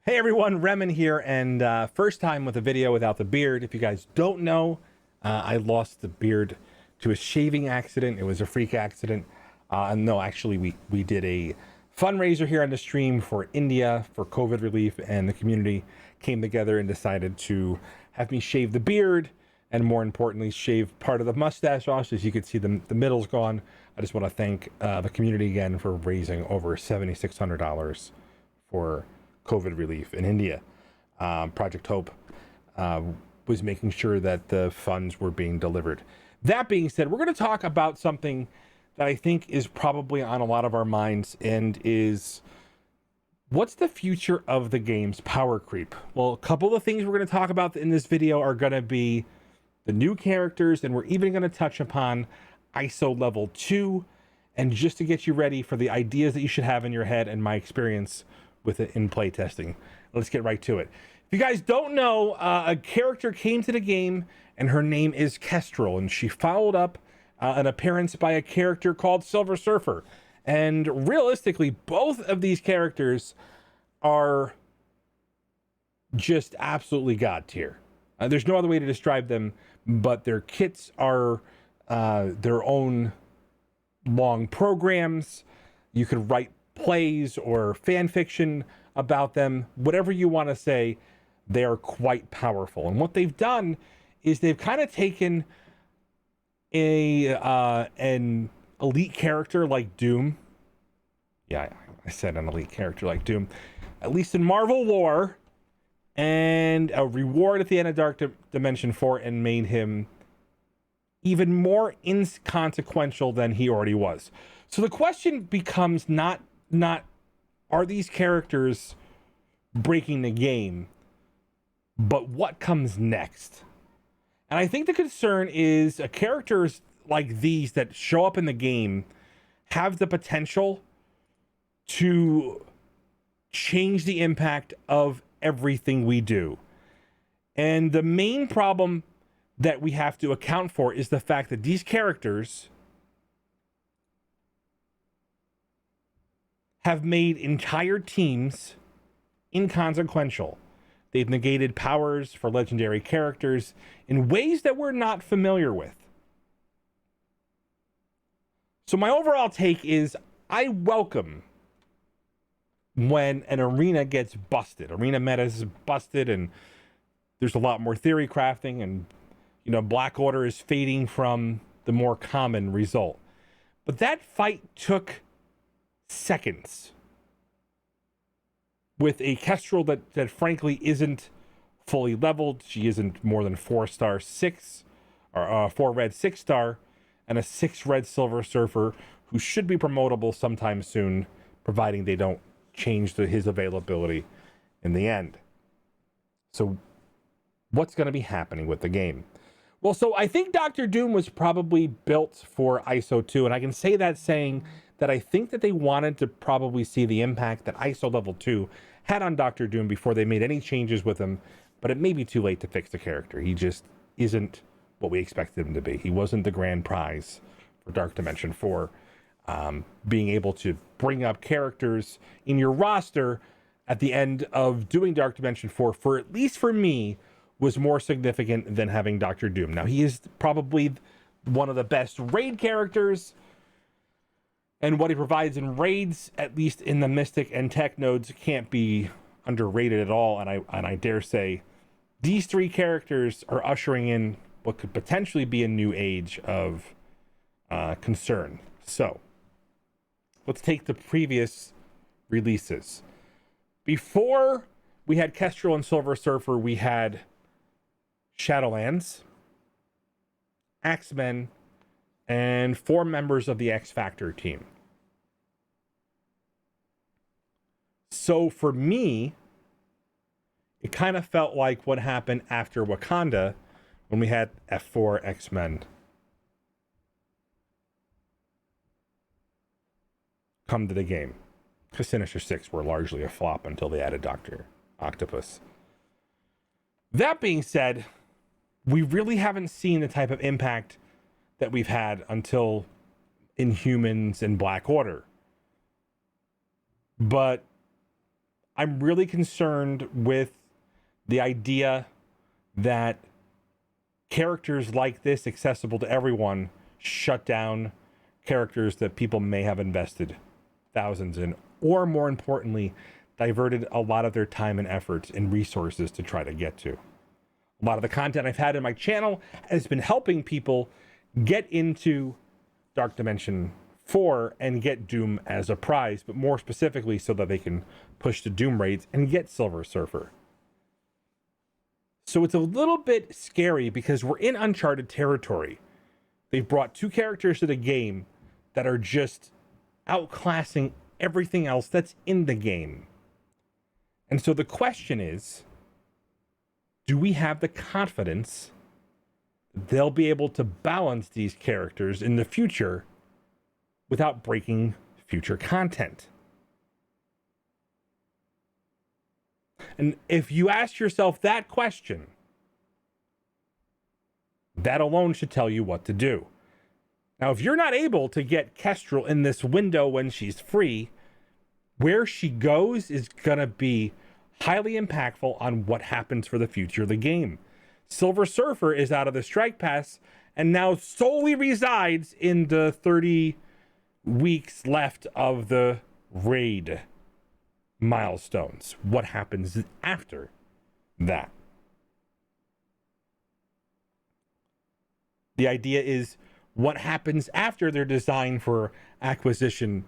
Hey everyone, Reman here, and first time with a video without the beard. If you guys don't know, I lost the beard to a shaving accident. It was a freak accident. No, actually, we did a fundraiser here on the stream for India for COVID relief, and the community came together and decided to have me shave the beard, and more importantly, shave part of the mustache off. As you can see, the middle's gone. I just want to thank the community again for raising over $7,600 for COVID relief in India. Project Hope was making sure that the funds were being delivered. That being said, we're going to talk about something that I think is probably on a lot of our minds, and is what's the future of the game's power creep? Well, a couple of things we're going to talk about in this video are going to be the new characters, and we're even going to touch upon ISO level 2, and just to get you ready for the ideas that you should have in your head and my experience with it in play testing. Let's get right to it. If you guys don't know, a character came to the game and her name is Kestrel, and she followed up an appearance by a character called Silver Surfer. And realistically, both of these characters are just absolutely god tier. There's no other way to describe them, but their kits are their own long programs. You could write plays or fan fiction about them, whatever you want to say. They are quite powerful, and what they've done is they've kind of taken an elite character like Doom. Yeah, I said an elite character like Doom, at least in Marvel lore, and a reward at the end of Dark Dimension 4, and made him even more inconsequential than he already was. So the question becomes not are these characters breaking the game, but what comes next? And I think the concern is characters like these that show up in the game have the potential to change the impact of everything we do. And the main problem that we have to account for is the fact that these characters have made entire teams inconsequential. They've negated powers for legendary characters in ways that we're not familiar with. So my overall take is I welcome when an arena gets busted. Arena meta is busted, and there's a lot more theory crafting, and Black Order is fading from the more common result. But that fight took seconds with a Kestrel that frankly isn't fully leveled. She isn't more than 4-star 6 or 4 red 6-star, and a 6 red Silver Surfer who should be promotable sometime soon, providing they don't change his availability in the end. So what's going to be happening with the game? Well, so I think Dr. Doom was probably built for ISO 2, and I can say that saying that I think that they wanted to probably see the impact that ISO level 2 had on Dr. Doom before they made any changes with him, but it may be too late to fix the character. He just isn't what we expected him to be. He wasn't the grand prize for Dark Dimension 4. Being able to bring up characters in your roster at the end of doing Dark Dimension 4, for at least for me, was more significant than having Dr. Doom. Now, he is probably one of the best raid characters, and what he provides in raids, at least in the Mystic and Tech nodes, can't be underrated at all. And I dare say these three characters are ushering in what could potentially be a new age of concern. So let's take the previous releases. Before we had Kestrel and Silver Surfer, we had Shadowlands, X-Men, and 4 members of the X Factor team. So for me, it kind of felt like what happened after Wakanda when we had F4 X-Men come to the game. Because Sinister Six were largely a flop until they added Dr. Octopus. That being said, we really haven't seen the type of impact that we've had until Inhumans and Black Order. But I'm really concerned with the idea that characters like this, accessible to everyone, shut down characters that people may have invested thousands in, or more importantly, diverted a lot of their time and efforts and resources to try to get to. A lot of the content I've had in my channel has been helping people get into Dark Dimension 4 and get Doom as a prize, but more specifically so that they can push the Doom raids and get Silver Surfer. So it's a little bit scary because we're in uncharted territory. They've brought two characters to the game that are just outclassing everything else that's in the game. And so the question is, do we have the confidence they'll be able to balance these characters in the future without breaking future content? And if you ask yourself that question, that alone should tell you what to do. Now, if you're not able to get Kestrel in this window when she's free, where she goes is going to be highly impactful on what happens for the future of the game. Silver Surfer is out of the Strike Pass and now solely resides in the 30 weeks left of the raid milestones. What happens after that? The idea is what happens after they're designed for acquisition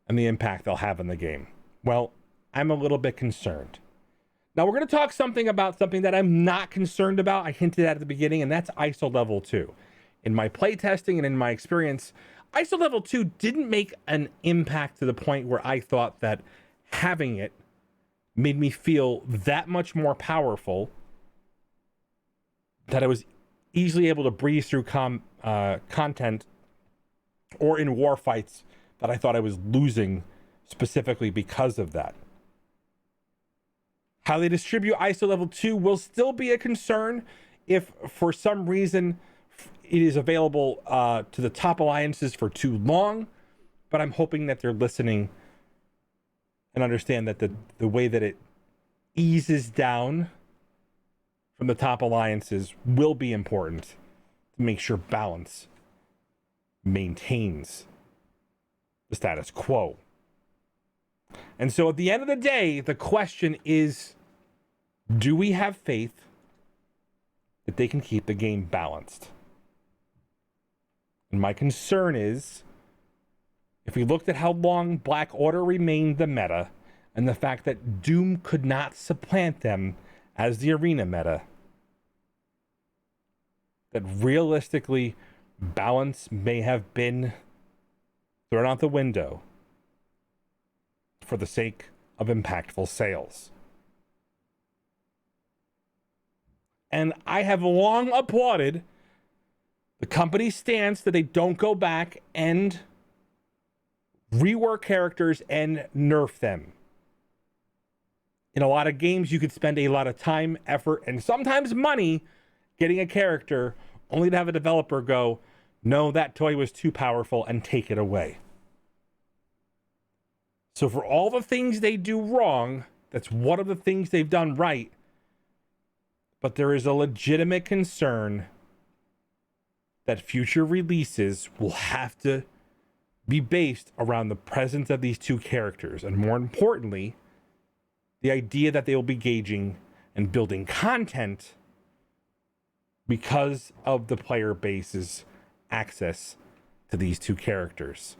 and the impact they'll have in the game. Well, I'm a little bit concerned. Now we're going to talk about something that I'm not concerned about. I hinted at the beginning, and that's ISO level 2. In my playtesting and in my experience, ISO level 2 didn't make an impact to the point where I thought that having it made me feel that much more powerful, that I was easily able to breeze through content or in war fights that I thought I was losing specifically because of that. How they distribute ISO level 2 will still be a concern if for some reason it is available to the top alliances for too long, but I'm hoping that they're listening and understand that the way that it eases down from the top alliances will be important to make sure balance maintains the status quo. And so at the end of the day, the question is, do we have faith that they can keep the game balanced? And my concern is, if we looked at how long Black Order remained the meta, and the fact that Doom could not supplant them as the arena meta, that realistically balance may have been thrown out the window for the sake of impactful sales. And I have long applauded the company's stance that they don't go back and rework characters and nerf them. In a lot of games, you could spend a lot of time, effort, and sometimes money getting a character only to have a developer go, no, that toy was too powerful, and take it away. So for all the things they do wrong, that's one of the things they've done right. But there is a legitimate concern that future releases will have to be based around the presence of these two characters. And more importantly, the idea that they will be gauging and building content because of the player base's access to these two characters.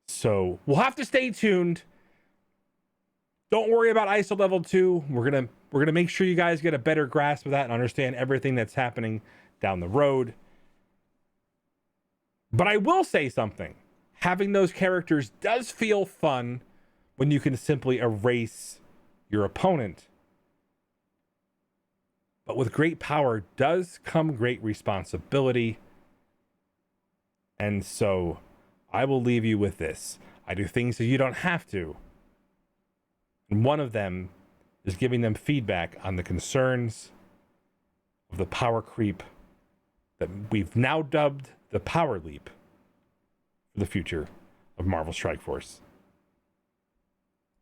So we'll have to stay tuned. Don't worry about ISO level 2. We're gonna make sure you guys get a better grasp of that and understand everything that's happening down the road. But I will say something. Having those characters does feel fun when you can simply erase your opponent. But with great power does come great responsibility. And so I will leave you with this. I do things that you don't have to. And one of them is giving them feedback on the concerns of the power creep that we've now dubbed the power leap for the future of Marvel Strike Force.